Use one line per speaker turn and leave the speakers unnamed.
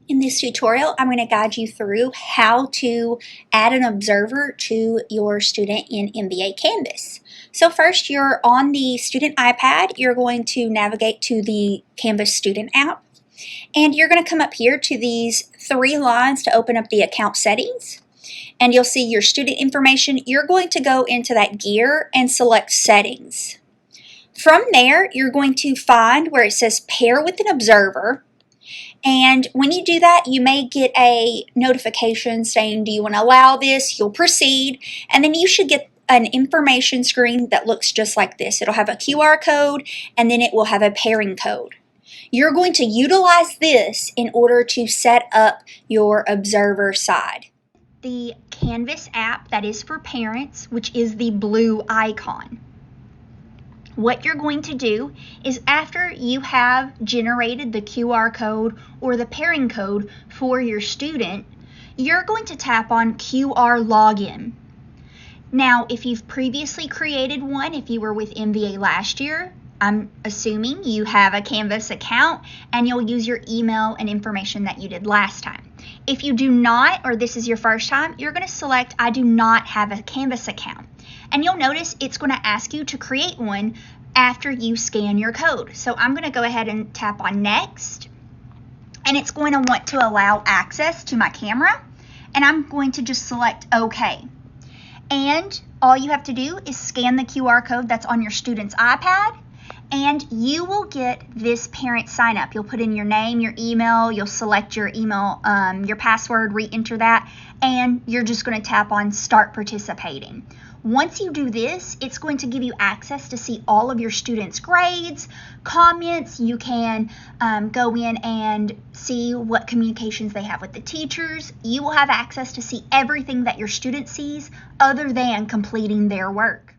In this tutorial, I'm going to guide you through how to add an observer to your student in MVA Canvas. So first, you're on the student iPad. You're going to navigate to the Canvas student app, and you're going to come up here to these three lines to open up the account settings, and you'll see your student information. You're going to go into that gear and select settings. From there, you're going to find where it says pair with an observer. And when you do that, you may get a notification saying, do you want to allow this? You'll proceed. And then you should get an information screen that looks just like this. It'll have a QR code, and then it will have a pairing code. You're going to utilize this in order to set up your observer side. The Canvas app that is for parents, which is the blue icon. What you're going to do is after you have generated the QR code or the pairing code for your student, you're going to tap on QR Login. Now, if you've previously created one, if you were with MVA last year, I'm assuming you have a Canvas account and you'll use your email and information that you did last time. If you do not, or this is your first time, you're going to select I do not have a Canvas account. And you'll notice it's going to ask you to create one after you scan your code. So I'm going to go ahead and tap on Next. And it's going to want to allow access to my camera. And I'm going to just select OK. And all you have to do is scan the QR code that's on your student's iPad. And you will get this parent sign up. You'll put in your name, your email, you'll select your email, your password, re-enter that, and you're just going to tap on Start Participating. Once you do this, it's going to give you access to see all of your students' grades, comments. You can go in and see what communications they have with the teachers. You will have access to see everything that your student sees other than completing their work.